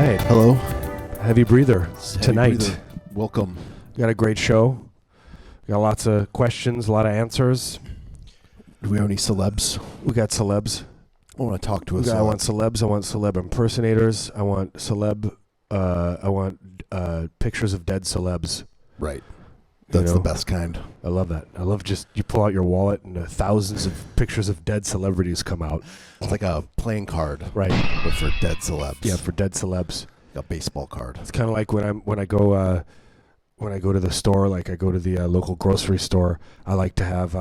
right. Hello. Heavy breather tonight. Breather. Welcome. We got a great show. We got lots of questions, a lot of answers. Do we have any celebs? We got celebs. I want to talk to us. I want celebs. I want celeb impersonators. I want celeb. I want pictures of dead celebs. Right. That's the best kind. I love that. I love just you pull out your wallet and thousands of pictures of dead celebrities come out. It's like a playing card, right? But for dead celebs. Yeah, for dead celebs. Like a baseball card. It's kind of like when I go to the store, like I go to the local grocery store. I like to have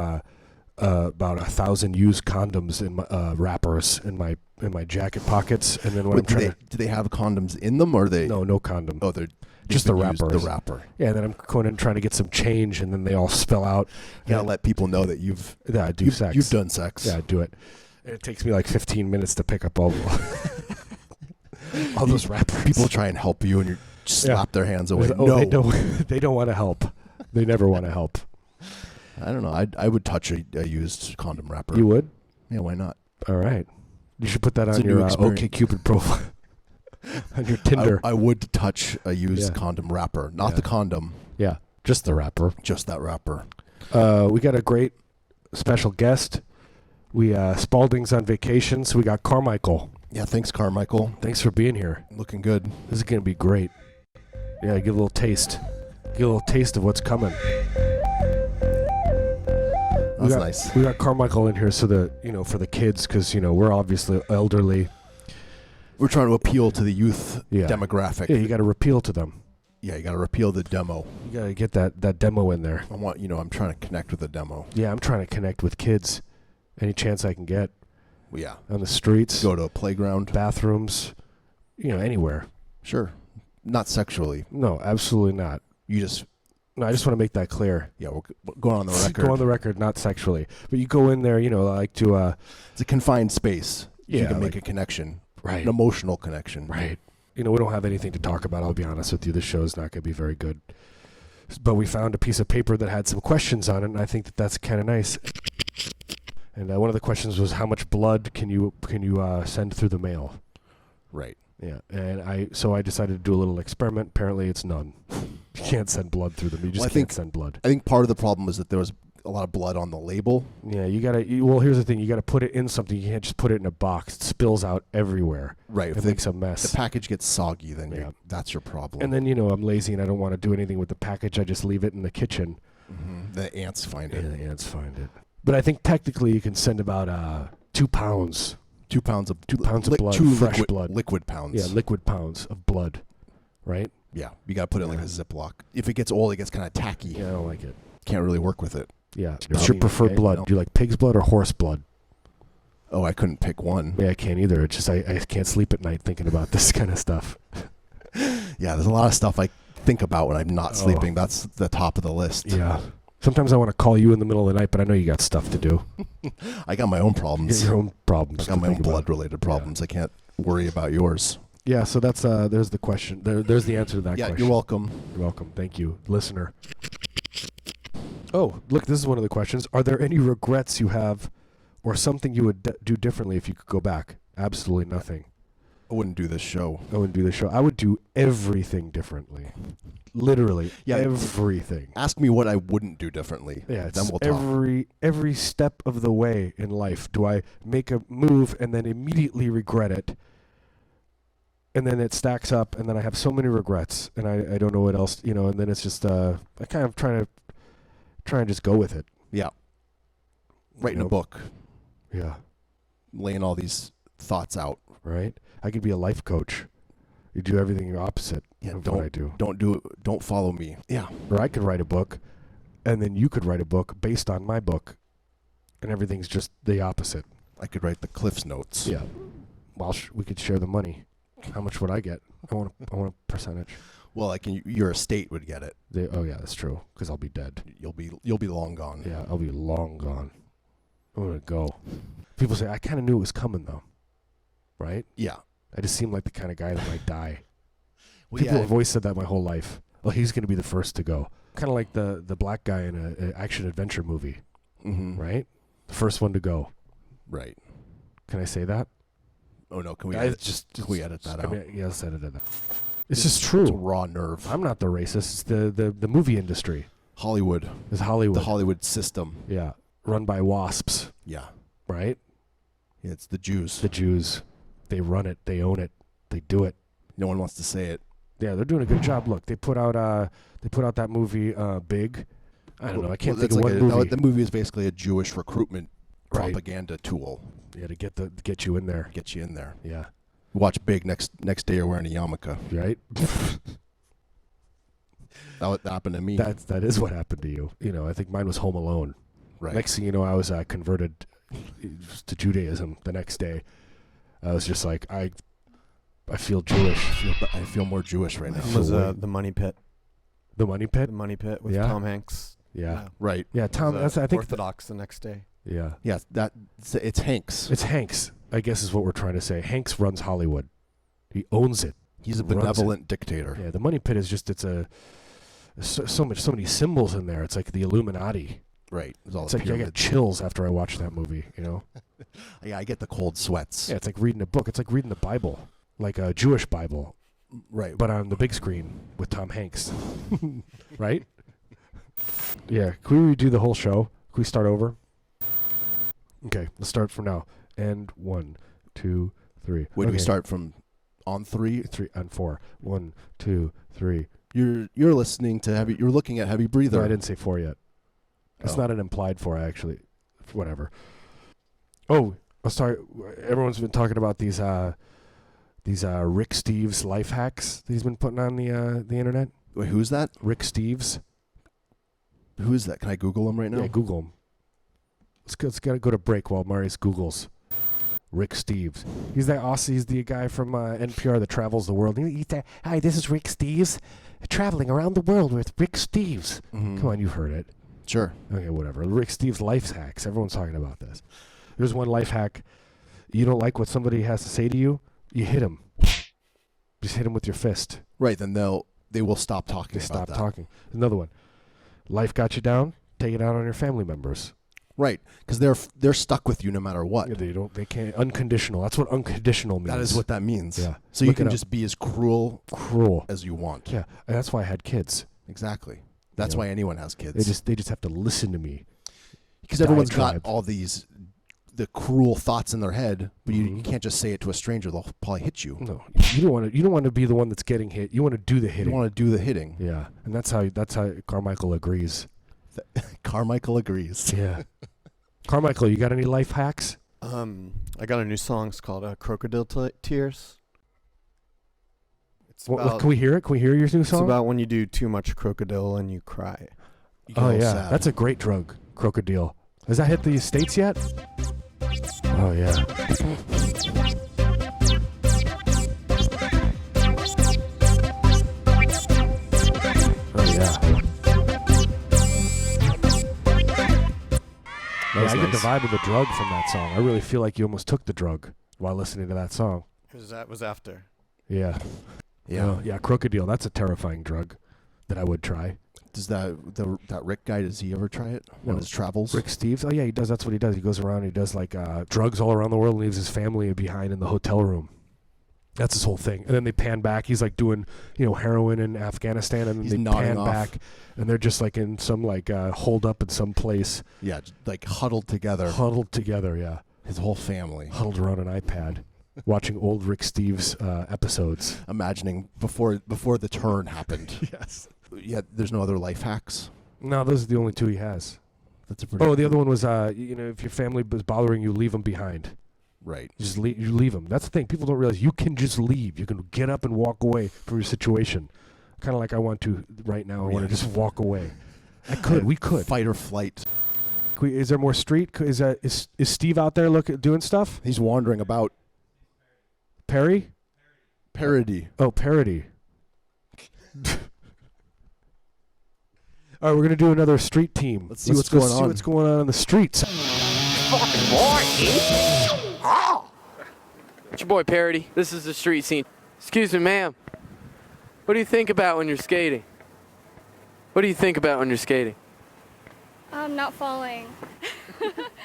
about 1,000 used condoms in my wrappers in my jacket pockets, and then when do they have condoms in them, or are they? No condom. Oh, they're just the wrapper. The wrapper. Yeah, and then I'm going in trying to get some change, and then they all spill out. You gotta let people know that you've sex. You've done sex. Yeah, I do it. And it takes me like 15 minutes to pick up all those wrappers. People try and help you, and you slap their hands away. No, they don't want to help. They never want to help. I don't know. I would touch a used condom wrapper. You would? Yeah, why not? All right. You should put that on your OkCupid profile. On your Tinder. I would touch a used condom wrapper. Not the condom. Yeah, just the wrapper. Just that wrapper. We got a great special guest. Spalding's on vacation, so we got Carmaicle. Yeah, thanks, Carmaicle. Thanks for being here. Looking good. This is going to be great. Yeah, give a little taste. Get a little taste of what's coming. That's nice. We got Carmaicle in here so that, for the kids, because, we're obviously elderly. We're trying to appeal to the youth demographic. Yeah, you got to repeal to them. Yeah, you got to repeal the demo. You got to get that demo in there. I'm trying to connect with the demo. Yeah, I'm trying to connect with kids any chance I can get. Well, yeah. On the streets. Go to a playground. Bathrooms. Anywhere. Sure. Not sexually. No, absolutely not. No, I just want to make that clear. Yeah, we're going on the record. Go on the record, not sexually. But you go in there, like to... it's a confined space. Yeah. You can make a connection. Right. An emotional connection. Right. We don't have anything to talk about, I'll be honest with you. This show's not going to be very good. But we found a piece of paper that had some questions on it, and I think that's kind of nice. And one of the questions was, how much blood can you send through the mail? Right. Yeah. And I decided to do a little experiment. Apparently it's none. You can't send blood through them. You just can't send blood. I think part of the problem is that there was a lot of blood on the label. Yeah, well, here's the thing. You got to put it in something. You can't just put it in a box. It spills out everywhere. Right. It makes a mess. The package gets soggy, then that's your problem. And then, I'm lazy and I don't want to do anything with the package. I just leave it in the kitchen. Mm-hmm. The ants find it. Yeah, the ants find it. But I think technically you can send about 2 pounds. 2 pounds of blood, fresh blood. Liquid pounds. Yeah, liquid pounds of blood, right? Yeah, you got to put it in like a Ziploc. If it gets old, it gets kind of tacky. Yeah, I don't like it. Can't really work with it. Yeah. What's your preferred blood? Do you like pig's blood or horse blood? Oh, I couldn't pick one. Yeah, I can't either. It's just I can't sleep at night thinking about this kind of stuff. Yeah, there's a lot of stuff I think about when I'm not sleeping. That's the top of the list. Yeah. Sometimes I want to call you in the middle of the night, but I know you got stuff to do. I got my own problems. Your own problems. I got my own blood-related problems. Yeah. I can't worry about yours. Yeah, so that's there's the question. There's the answer to that question. Yeah, you're welcome. You're welcome. Thank you, listener. Oh, look, this is one of the questions. Are there any regrets you have or something you would do differently if you could go back? Absolutely nothing. I wouldn't do this show. I would do everything differently. Literally, everything. Ask me what I wouldn't do differently. Yeah, then we'll talk. Every step of the way in life, do I make a move and then immediately regret it? And then it stacks up, and then I have so many regrets, and I don't know what else, and then it's just, I kind of try and just go with it. Yeah. Writing a book. Yeah. Laying all these thoughts out. Right? I could be a life coach. You do everything opposite of what I do. Don't follow me. Yeah. Or I could write a book, and then you could write a book based on my book, and everything's just the opposite. I could write the Cliff's Notes. Yeah. Well, we could share the money. How much would I get? I want a percentage. Well, your estate would get it. Oh yeah, that's true. Because I'll be dead. You'll be long gone. Yeah, I'll be long gone. I'm gonna go. People say I kind of knew it was coming though, right? Yeah. I just seem like the kind of guy that might die. Well, People have always said that my whole life. Well, he's gonna be the first to go. Kind of like the black guy in an action adventure movie, mm-hmm. right? The first one to go. Right. Can I say that? Oh no, can we edit that out? Yes, edit that. It's just true. It's a raw nerve. I'm not the racist. It's the movie industry. Hollywood. It's Hollywood. The Hollywood system. Yeah. Run by wasps. Yeah. Right? Yeah, it's the Jews. The Jews. They run it. They own it. They do it. No one wants to say it. Yeah, they're doing a good job. Look, they put out that movie Big. I don't know. I can't think of what movie. The movie is basically a Jewish recruitment propaganda tool. Yeah, to get you in there. Get you in there. Yeah. Watch Big next day you're wearing a yarmulke. Right? That happened to me. That is what happened to you. You know, I think mine was Home Alone. Right. Next thing you know, I was converted to Judaism the next day. I was just like, I feel Jewish. I feel more Jewish right now. It was The Money Pit. The Money Pit? The Money Pit with Tom Hanks. Yeah. Right. Yeah, Tom. That's I think Orthodox the next day. Yeah. Yeah. It's Hanks. It's Hanks. I guess is what we're trying to say. Hanks runs Hollywood. He owns it. He's a benevolent dictator. Yeah. The Money Pit is just so many symbols in there. It's like the Illuminati. Right. It's like I get chills after I watch that movie. You know. Yeah, I get the cold sweats. Yeah, it's like reading a book. It's like reading the Bible, like a Jewish Bible. Right. But on the big screen with Tom Hanks. Right? Yeah. Can we redo the whole show? Can we start over? Okay, let's start from now. And 1, 2, 3. Wait, do we start from on 3? 3 on 4. 1, 2, 3. You're listening to heavy. You're looking at Heavy Breather. No, I didn't say 4 yet. It's not an implied 4, actually. Whatever. Oh, sorry. Everyone's been talking about these Rick Steves life hacks that he's been putting on the internet. Wait, who's that? Rick Steves. Who is that? Can I Google him right now? Yeah, Google him. Let's gotta go to break while Marius Googles Rick Steves. He's that awesome. He's the guy from NPR that travels the world. Hi, this is Rick Steves, traveling around the world with Rick Steves. Mm-hmm. Come on, you've heard it. Sure. Okay, whatever. Rick Steves' life hacks. Everyone's talking about this. There's one life hack. You don't like what somebody has to say to you, you hit him. Just hit him with your fist. Right, then they will stop talking. They stop talking. Another one. Life got you down. Take it out on your family members. Right, because they're stuck with you no matter what. Yeah, they can't. Unconditional. That's what unconditional means. That is what that means. Yeah. So you can just be as cruel as you want. Yeah, and that's why I had kids. Exactly. That's why anyone has kids. They just have to listen to me. Because everyone's got all the cruel thoughts in their head, but you can't just say it to a stranger. They'll probably hit you. No, you don't want to be the one that's getting hit. You want to do the hitting. You want to do the hitting. Yeah, and that's how Carmaicle agrees. Carmaicle agrees. Yeah. Carmaicle, you got any life hacks? I got a new song. It's called Crocodile Tears. Can we hear it? Can we hear your new song? It's about when you do too much crocodile and you cry. Oh yeah, that's a great drug, crocodile. Has that hit the States yet? Oh yeah. Oh yeah. I get the vibe of the drug from that song. I really feel like you almost took the drug while listening to that song. Because that was after. Yeah. Yeah. Yeah, crocodile. That's a terrifying drug that I would try. Does that Rick guy, does he ever try it on his travels? Rick Steves? Oh, yeah, he does. That's what he does. He goes around and he does, like, drugs all around the world and leaves his family behind in the hotel room. That's his whole thing. And then they pan back. He's, like, doing, heroin in Afghanistan. And then they pan back. And they're just, like, in some, like, holed up in some place. Yeah, like, huddled together. Huddled together, yeah. His whole family. Huddled around an iPad. Watching old Rick Steves episodes. Imagining before the turn happened. Yes. Yeah, there's no other life hacks? No, those are the only two he has. That's a pretty the other one was, if your family was bothering you, leave them behind. Right. You leave them. That's the thing. People don't realize you can just leave. You can get up and walk away from your situation. Kind of like I want to right now. I want to just walk away. We could. Fight or flight. Is there more street? Is Steve out there doing stuff? He's wandering about. Perry? Paradie. Oh, Paradie. All right, we're going to do another street team. Let's see what's going on. See what's going on the streets. Fucking boy. It's your boy Paradie. This is the street scene. Excuse me, ma'am. What do you think about when you're skating? What do you think about when you're skating? Not falling.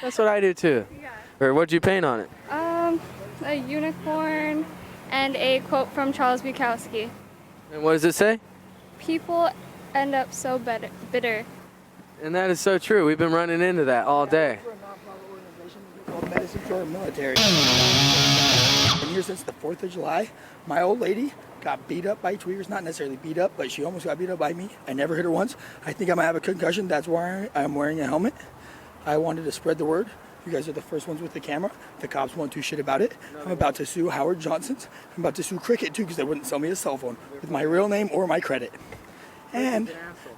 That's what I do too. Yeah. Or what'd you paint on it? a unicorn, and a quote from Charles Bukowski. And what does it say? People end up so bitter. And that is so true. We've been running into that all day. For a nonprofit organization called Medicine for Our Military. Been here since the 4th of July. My old lady got beat up by tweakers, not necessarily beat up, but she almost got beat up by me. I never hit her once. I think I might have a concussion. That's why I'm wearing a helmet. I wanted to spread the word. You guys are the first ones with the camera. The cops won't do shit about it. I'm about to sue Howard Johnson's. I'm about to sue Cricket too because they wouldn't sell me a cell phone with my real name or my credit. And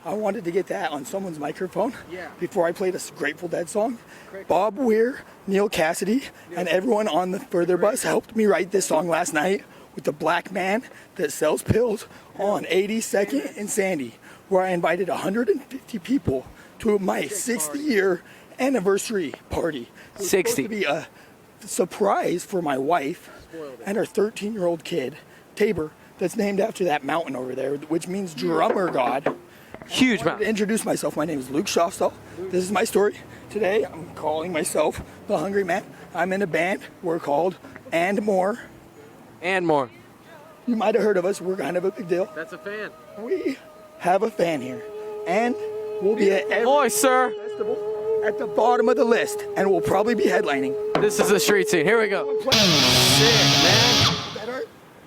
I wanted to get that on someone's microphone before I played a Grateful Dead song. Bob Weir, Neil Cassidy, and everyone on the further bus helped me write this song last night with the black man that sells pills on 82nd and Sandy, where I invited 150 people to my 60th-year anniversary party. It was 60. supposed to be a surprise for my wife and her 13-year-old kid, Tabor, that's named after that mountain over there, which means drummer god. Huge To mountain. introduce myself, my name is Luke Schofstall. This is my story. Today, I'm calling myself the Hungry Man. I'm in a band. We're called And More. And more. You might have heard of us. We're kind of a big deal. That's a fan. We have a fan here. And we'll be at every Voice, sir. festival at the bottom of the list. And we'll probably be headlining. This is the street scene. Here we go. Sick, man.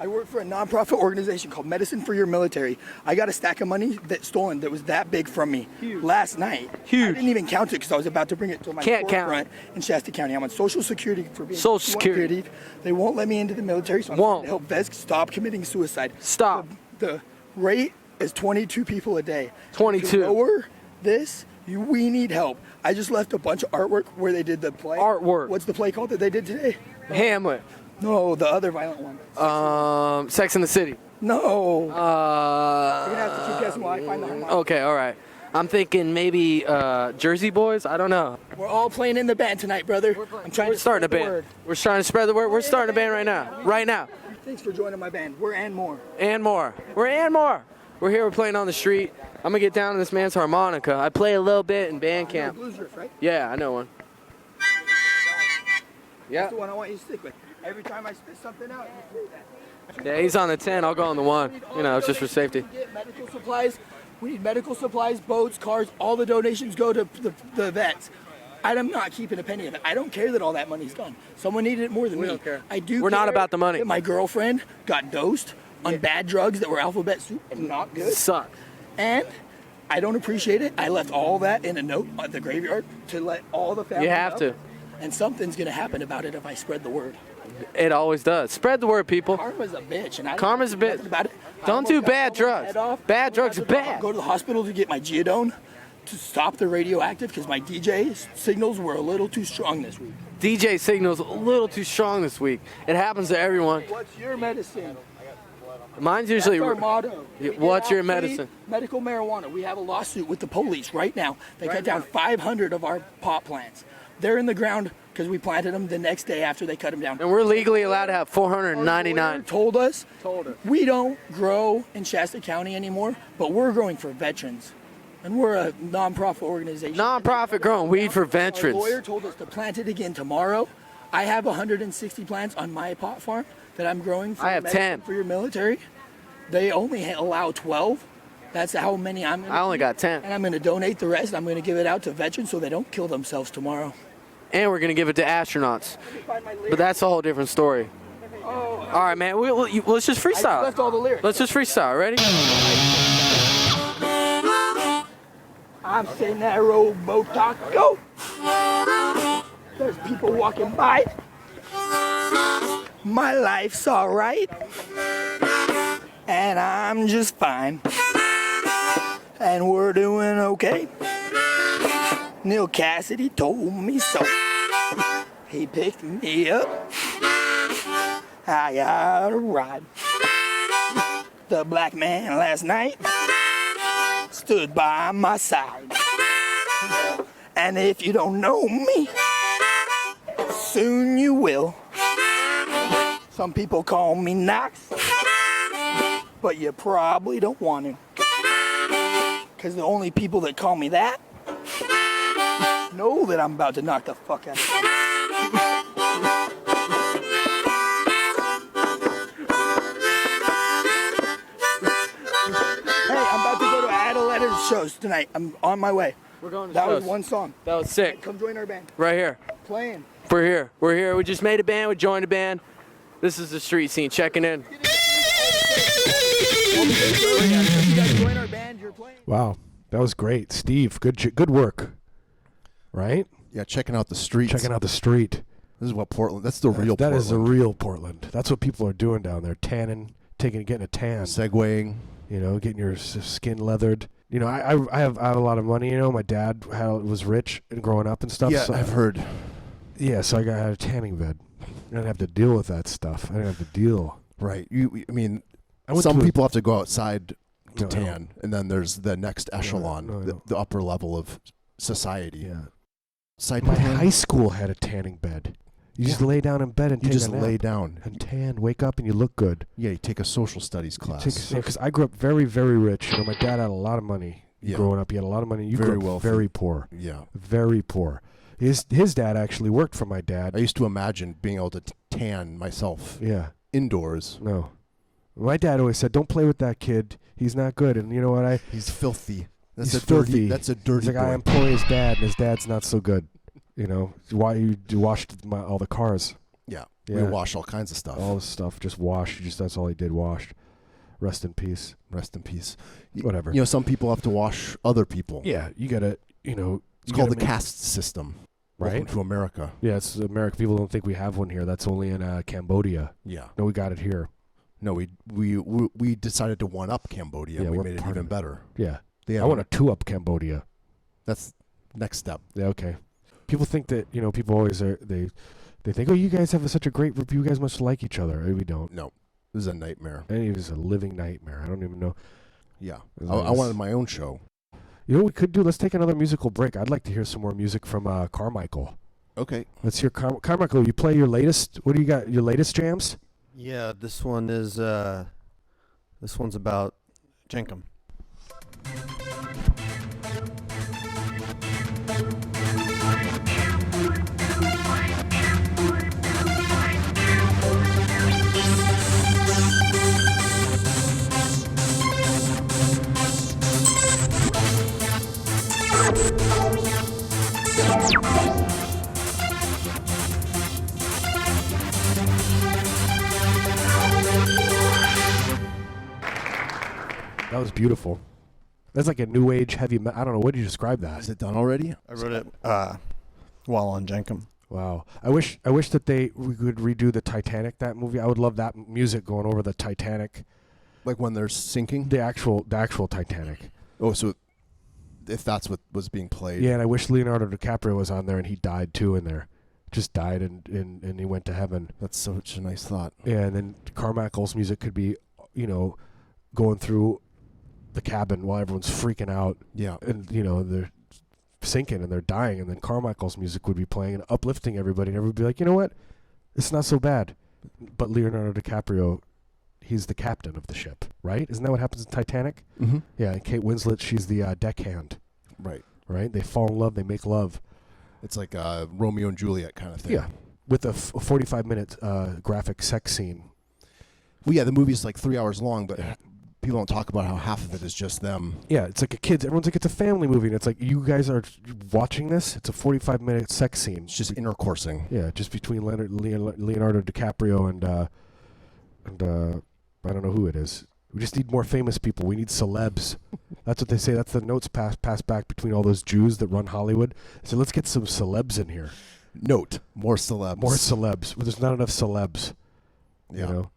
I work for a nonprofit organization called Medicine for Your Military. I got a stack of money that's stolen that was that big from me last night. Huge. I didn't even count it because I was about to bring it to my Can't count. front in Shasta County. I'm on Social Security for being Social Security. They won't let me into the military, so I'm Won't. trying to help vets stop committing suicide. Stop. The rate is 22 people a day. 22. To lower this, we need help. I just left a bunch of artwork where they did the play. Artwork. What's the play called that they did today? Hamlet. No, the other violent one. Sex in the City. No. You're gonna have to keep guessing while I find the harmonic. Okay, all right. I'm thinking maybe Jersey Boys. I don't know. We're all playing in the band tonight, brother. I'm trying We're to starting a spread the band. word. We're trying to spread the word. We're starting a band right now. Right now. Thanks for joining my band. We're And More. And more. We're and more. We're here. We're playing on the street. I'm gonna get down on this man's harmonica. I play a little bit in band camp. Blues riff, right? Yeah, I know one. Yeah. That's the one I want you to stick with. Every time I spit something out, you play that. Yeah, he's on the 10. I'll go on the 1. You know, it's just for safety. We get medical supplies. We need medical supplies, boats, cars. All the donations go to the vets. I'm not keeping a penny of it. I don't care that all that money's gone. Someone needed it more than me. don't care. I do. We're not care about the money. that my girlfriend got dosed on bad drugs that were alphabet soup and not good. Suck. And I don't appreciate it. I left all that in a note at the graveyard to let all the family You have know. to. And something's going to happen about it if I spread the word. It always does. Spread the word, people. Karma's a bitch. And I Karma's a don't do bitch. nothing about it. I Don't almost do got bad someone's drugs. head off. Bad drugs are bad. Go to the hospital to get my geodone to stop the radioactive because my DJ signals were a little too strong this week. DJ signal's a little too strong this week. It happens to everyone. What's your medicine? Mine's usually. That's our motto. Yeah, We give what's your out free medicine? Medical marijuana. We have a lawsuit with the police right now. They cut down 500 of our pot plants. They're in the ground because we planted them the next day after they cut them down. And we're legally allowed to have Our lawyer 499. told us we don't grow in Shasta County anymore, but we're growing for veterans. And we're a nonprofit organization. Nonprofit growing weed for Our veterans. lawyer told us to plant it again tomorrow. I have 160 plants on my pot farm that I'm growing for I have medicine 10. for your military. They only allow 12. That's how many I'm going to I only got 10. And I'm going to donate the rest. I'm going to give it out to veterans so they don't kill themselves tomorrow. And we're going to give it to astronauts. But that's a whole different story. All right, man. Let's just I just freestyle. left all the lyrics. Let's just freestyle. Ready? I'm saying that Robo Taco. There's people walking by. My life's alright. And I'm just fine. And we're doing okay. Neil Cassidy told me so. He picked me up. I got a ride. The black man last night stood by my side. And if you don't know me, soon you will. Some people call me Knox, but you probably don't want to. Because the only people that call me that know that I'm about to knock the fuck out of you. shows tonight. I'm on my way. We're going to That shows. was one song. That was sick. Come join our band. Right here. Playing. We're here. We're here. We just made a band. We joined a band. This is the street scene. Checking in. You guys join our band. You're playing. Wow, that was great, Steve. Good work. Right? Yeah, checking out the streets. Checking out the street. This is what Portland. That's the real. That Portland. is the real Portland. That's what people are doing down there. Tanning, getting a tan. Segwaying. You know, getting your skin leathered. You know, I have a lot of money. You know, my dad was rich and growing up and stuff. Yeah, so I've heard. Yeah, so I had a tanning bed. I didn't have to deal with that stuff. I didn't have to deal. Right. I mean, went some to people have to go outside to No, I tan, and then there's the next echelon, no. the upper level of society. Yeah. Side My tan. high school had a tanning bed. You just lay down in bed and You take just a nap lay down. and tan. Wake up and you look good. Yeah, you take a social studies class. Because I grew up very, very rich. You know, my dad had a lot of money. Yeah. Growing up, he had a lot of money. You Very grew up wealthy. very poor. Yeah. Very poor. His dad actually worked for my dad. I used to imagine being able to tan myself Yeah. indoors. No. My dad always said, "Don't play with that kid. He's not good." And you know what? He's filthy. That's He's a dirty. filthy. That's a dirty. He's like, I boy. employ his dad, and his dad's not so good. You know, why you washed all the cars? Yeah. Yeah. We wash all kinds of stuff. All the stuff, just wash. That's all he did. Washed. Rest in peace. Rest in peace. Whatever. You know, some people have to wash other people. Yeah, you gotta. You know, It's called the caste system. Right? Welcome to America. Yeah, it's America. People don't think we have one here. That's only in Cambodia. Yeah. No, we got it here. No, we decided to one up Cambodia. Yeah, we we're made it part even of it. better. Yeah. Yeah, I want to two up Cambodia. That's next step. Yeah, okay. People think that, you know, people always are, they think, oh, you guys have such a great group. You guys must like each other. We don't. No, this is a nightmare. And it is a living nightmare. I don't even know. Yeah, As I long as- wanted my own show. You know what we could do? Let's take another musical break. I'd like to hear some more music from Carmaicle. Okay. Let's hear Carmaicle. You play your latest. What do you got? Your latest jams? Yeah, this one is this one's about Jenkum. That was beautiful. That's like a new age heavy metal. I don't know. What do you describe that? Is it done already? I wrote it while on Jenkum. Wow. I wish that we could redo the Titanic, that movie. I would love that music going over the Titanic. Like when they're sinking? The actual Titanic. Oh, so if that's what was being played. Yeah, and I wish Leonardo DiCaprio was on there and he died too in there. Just died and he went to heaven. That's such a nice thought. Yeah, and then Carmichael's music could be, you know, going through the cabin while everyone's freaking out. Yeah. And, you know, they're sinking and they're dying, and then Carmichael's music would be playing and uplifting everybody, and everybody would be like, you know what? It's not so bad. But Leonardo DiCaprio, he's the captain of the ship, right? Isn't that what happens in Titanic? Mm-hmm. Yeah, and Kate Winslet, she's the deckhand, Right. right? They fall in love, they make love. It's like Romeo and Juliet kind of thing. Yeah, with a 45-minute graphic sex scene. Well, yeah, the movie's like 3 hours long, but people don't talk about how half of it is just them. Yeah, it's like a kid's. Everyone's like, it's a family movie, and it's like, you guys are watching this. It's a 45-minute sex scene. It's just intercoursing. Yeah, just between Leonardo DiCaprio and I don't know who it is. We just need more famous people. We need celebs. That's what they say. That's the notes passed back between all those Jews that run Hollywood. So let's get some celebs in here. Note, more celebs. More celebs. Well, there's not enough celebs. Yeah. You know?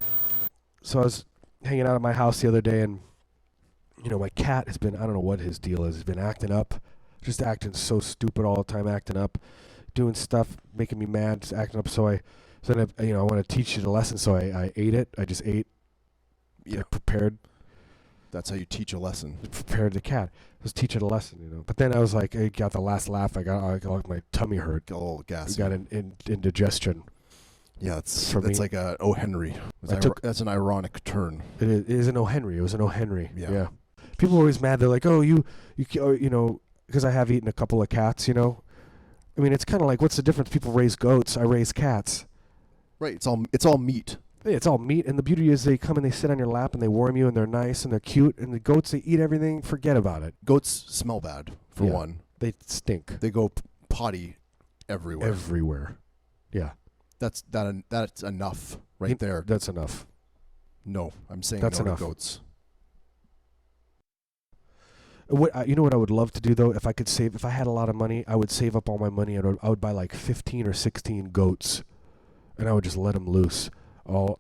So I was hanging out at my house the other day, and, you know, my cat has been, I don't know what his deal is. He's been acting up. Just acting so stupid all the time, acting up. Doing stuff, making me mad, just acting up. So then I want to teach you the lesson. So I ate it. I just ate. Yeah. Prepared That's how you teach a lesson. the cat. I was teaching a lesson, you know. But then I was like, I got the last laugh. I got my tummy hurt. Get a little gas. I got indigestion. Yeah, that's For me. like a O. Henry. That's an ironic turn. It is an O. Henry. It was an O. Henry. Yeah. People are always mad. They're like, oh, you know, because I have eaten a couple of cats, you know. I mean, it's kind of like, what's the difference? People raise goats. I raise cats. Right. It's all meat. It's all meat, and the beauty is they come and they sit on your lap and they warm you and they're nice and they're cute. And the goats, they eat everything. Forget about it. Goats smell bad, for one. They stink. They go potty everywhere. Everywhere. Yeah. That's enough right there. That's enough. No, I'm saying that's no enough. to goats. You know what I would love to do though? If I could save, if I had a lot of money, I would save up all my money and I would buy like 15 or 16 goats, and I would just let them loose. All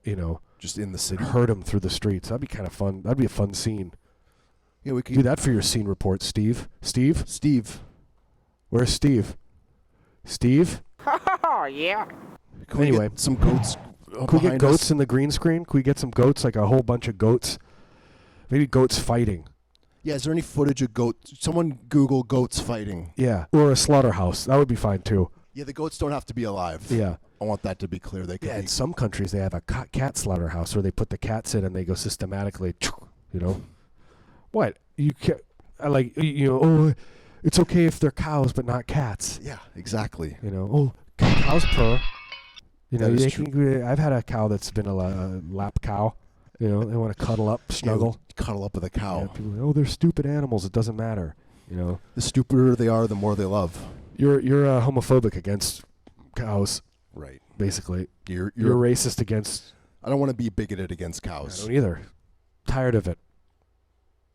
just in the city. Herd them through the streets. That'd be kind of fun. That'd be a fun scene. Yeah, we could do that for your scene report, Steve. Steve. Where's Steve? Steve? Oh, yeah. Can we get some goats? Can we get goats in the green screen? Can we get some goats, like a whole bunch of goats? Maybe goats fighting. Yeah, is there any footage of goats? Someone Google goats fighting. Yeah, or a slaughterhouse. That would be fine too. Yeah, the goats don't have to be alive. Yeah. I want that to be clear. They in some countries they have a cat slaughterhouse where they put the cats in and they go systematically, What? You can't, it's okay if they're cows but not cats. Yeah, exactly. Cows purr. I've had a cow that's been a lap cow. They want to cuddle up, snuggle. Cuddle up with a cow. Yeah, people, they're stupid animals. It doesn't matter. The stupider they are, the more they love. You're homophobic against cows. Right. Basically. You're racist against... I don't want to be bigoted against cows. I don't either. Tired of it.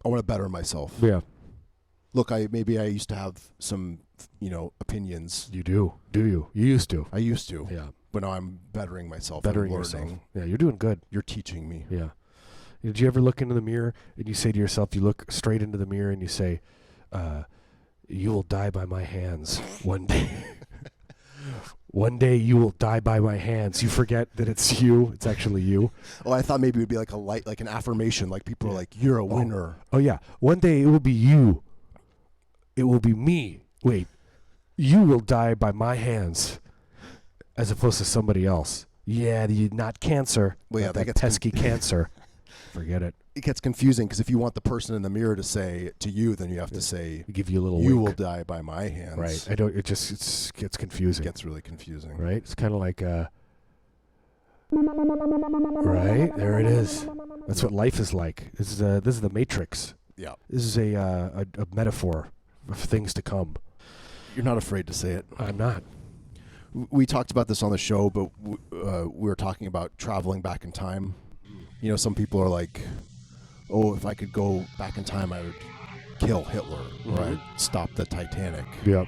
I want to better myself. Yeah. Look, maybe I used to have some, opinions. You do. Do you? You used to. I used to. Yeah. But now I'm bettering myself. Bettering and yourself. learning. Yeah, you're doing good. You're teaching me. Yeah. Did you ever look into the mirror and you say to yourself, you look straight into the mirror and you say, you will die by my hands one day. One day you will die by my hands. You forget that it's you. It's actually you. Oh, I thought maybe it would be like like an affirmation. Like people are like, you're a winner. Oh, yeah. One day it will be you. It will be me. Wait. You will die by my hands as opposed to somebody else. Yeah, not cancer. Well, yeah, that pesky cancer. Forget it. It gets confusing because if you want the person in the mirror to say to you, then you have to say, give you a little you wink. will die by my hands. Right. It gets confusing. It gets really confusing. Right? It's kind of like right? There it is. That's what life is like. This is the Matrix. Yeah. This is a metaphor of things to come. You're not afraid to say it. I'm not. We talked about this on the show, but we were talking about traveling back in time. Some people are like, oh, if I could go back in time, I would kill Hitler or I'd stop the Titanic. Yep.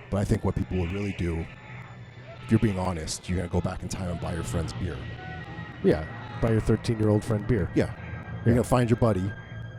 But I think what people would really do, if you're being honest, you're going to go back in time and buy your friend's beer. Yeah. Buy your 13-year-old friend beer. Yeah. You're going to find your buddy.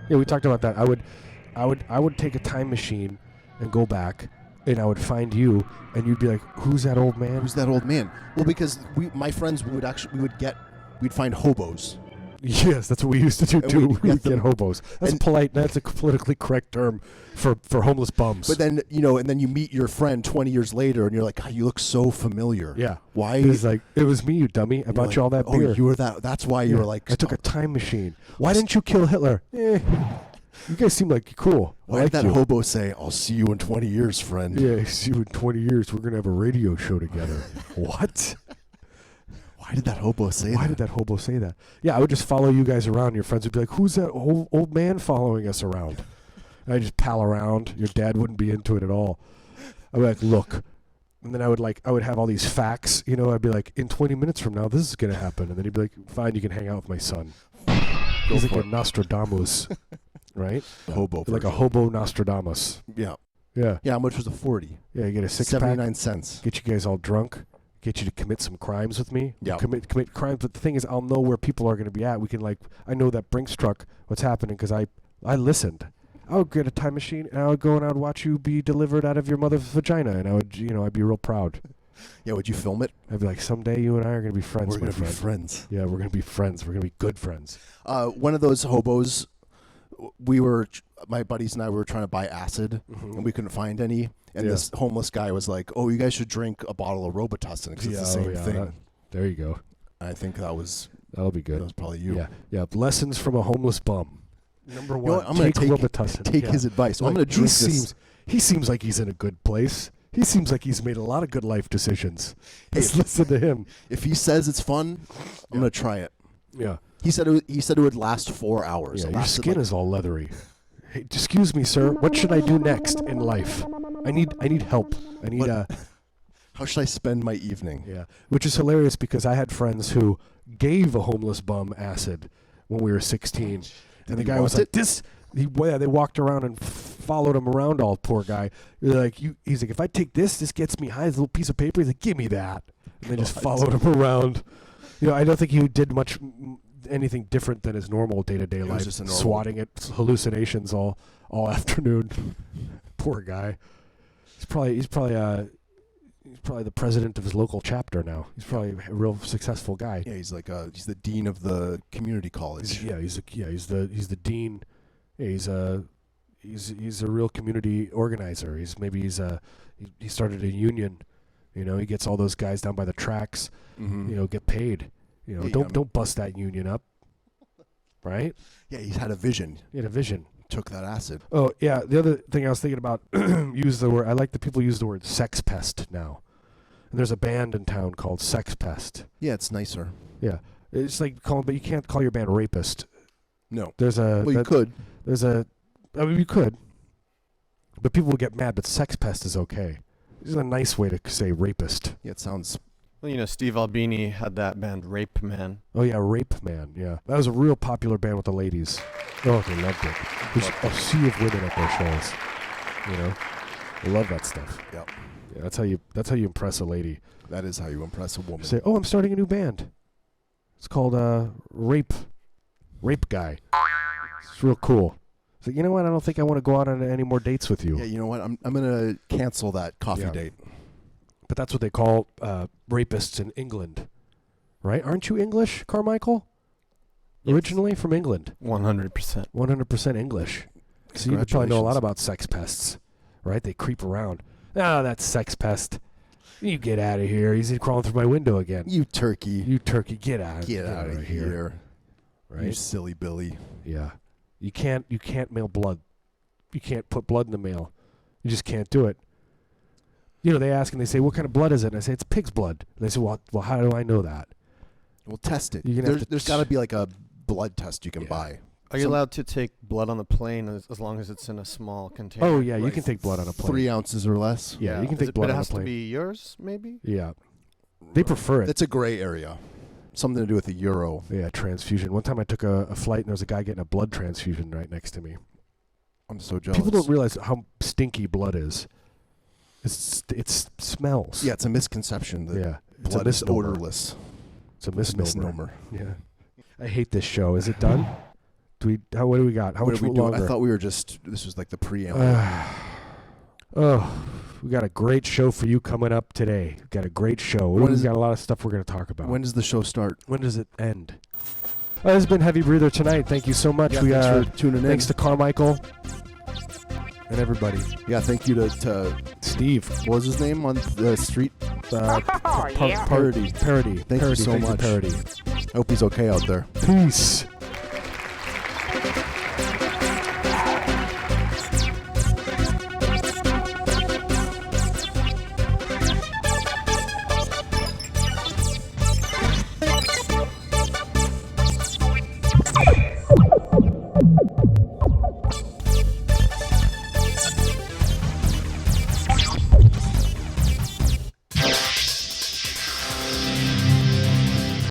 Yeah, we talked about that. I would take a time machine and go back, and I would find you, and you'd be like, "Who's that old man?" Who's that old man? Well, because my friends we'd find hobos. Yes, that's what we used to do too. We would get hobos. That's polite. That's a politically correct term for homeless bums. But then and then you meet your friend 20 years later, and you're like, God, you look so familiar. Yeah. Why? It was me, you dummy. I bought you all that beer. Oh, you were that. That's why you were like. I took a time machine. Why didn't you kill Hitler? You guys seem like you're cool. Why did that hobo say, "I'll see you in 20 years, friend"? Yeah, see you in 20 years. We're gonna have a radio show together. What? Why did that hobo say that? Why did that hobo say that? Yeah, I would just follow you guys around. Your friends would be like, "Who's that old man following us around?" And I just pal around. Your dad wouldn't be into it at all. I'd be like, "Look," and then I would have all these facts. I'd be like, "In 20 minutes from now, this is gonna happen," and then he'd be like, "Fine, you can hang out with my son." He's like a Nostradamus, right? Hobo, like a hobo Nostradamus. Yeah. Yeah. Yeah. How much was a 40? Yeah, you get a 6-pack. 79 cents. Get you guys all drunk. Get you to commit some crimes with me. Yeah. Commit crimes. But the thing is, I'll know where people are going to be at. We can I know that Brinks truck, what's happening, because I listened. I would get a time machine, and I would go and I would watch you be delivered out of your mother's vagina, and I would, I'd be real proud. Yeah, would you film it? I'd be like, someday you and I are going to be friends. We're going to be friends. Yeah, we're going to be friends. We're going to be good friends. One of those hobos, my buddies and I were trying to buy acid, and we couldn't find any. And this homeless guy was like, "Oh, you guys should drink a bottle of Robitussin because it's the same thing." There you go. I think that'll be good. That was probably you. Yeah, yeah. Lessons from a homeless bum. Number one, I'm going to take Robitussin. Take his advice. I'm going to drink this. He seems like he's in a good place. He seems like he's made a lot of good life decisions. Let's listen to him. If he says it's fun, I'm going to try it. Yeah. He said it would last 4 hours. Yeah, It your lasted, skin like, is all leathery. Hey, excuse me, sir. What should I do next in life? I need help. I need How should I spend my evening? yeah, which is hilarious because I had friends who gave a homeless bum acid when we were 16, and the he guy was want like, "This." They walked around and followed him around, all poor guy. They're like, he's like, "If I take this gets me high." This little piece of paper. He's like, "Give me that," and they just followed him around. I don't think he did much anything different than his normal day-to-day was life, just a normal- swatting at hallucinations all afternoon. Poor guy. He's probably the president of his local chapter now. He's probably a real successful guy. Yeah, he's like he's the dean of the community college. He's the dean. Yeah, he's a real community organizer. He started a union. He gets all those guys down by the tracks. Mm-hmm. Get paid. Don't bust that union up. Right? Yeah, he's had a vision. He had a vision. Took that acid. Oh yeah. The other thing I was thinking about, use the word. I like that people use the word sex pest now. And there's a band in town called Sex Pest. Yeah, it's nicer. Yeah, it's like but you can't call your band Rapist. No. There's a. Well, you could. I mean, you could. But people will get mad. But Sex Pest is okay. This is a nice way to say rapist. Yeah, it sounds. Well, Steve Albini had that band Rape Man. Oh yeah, Rape Man. Yeah, that was a real popular band with the ladies. Oh, they loved it. There's a sea of women at their shows. They love that stuff. Yep. Yeah, that's how you impress a lady. That is how you impress a woman. Say, oh, I'm starting a new band. It's called Rape Guy. It's real cool. So you know what? I don't think I want to go out on any more dates with you. Yeah, you know what? I'm gonna cancel that coffee date. But that's what they call rapists in England, right? Aren't you English, Carmaicle? Yes. Originally from England. 100%. 100% English. So you probably know a lot about sex pests, right? They creep around. Ah, that's sex pest. You get out of here. He's crawling through my window again. You turkey. Get out. Get out of here. Right? You silly Billy. Yeah. You can't mail blood. You can't put blood in the mail. You just can't do it. They ask and they say, "What kind of blood is it?" And I say, "It's pig's blood." And they say, "Well, how do I know that?" Well, test it. You're gonna have to There's got to be like a blood test you can buy. Are you allowed to take blood on the plane as long as it's in a small container? Oh yeah, you can take blood on a plane. 3 ounces or less. Yeah, you can take blood but it on a has plane. to be yours, maybe? Yeah. They prefer it. It's a gray area. Something to do with the euro. Yeah, transfusion. One time I took a flight and there was a guy getting a blood transfusion right next to me. I'm so jealous. People don't realize how stinky blood is. It smells. Yeah, it's a misconception. That Yeah, it's a blood is misnomer. odorless. It's a misnomer. Misnomer. Yeah. I hate this show. Is it done? What do we got? How What much are we doing? longer? I thought we were this was like the preamble. We got a great show for you coming up today. We've got a great show. We've got a lot of stuff we're going to talk about. When does the show start? When does it end? This has been Heavy Breather tonight. Thank you so much. Yeah, thanks for tuning in. Thanks to Carmaicle and everybody. Yeah, thank you to Steve. what was his name on the street? Paradie. Thank you so much. Paradie. I hope he's okay out there. Peace.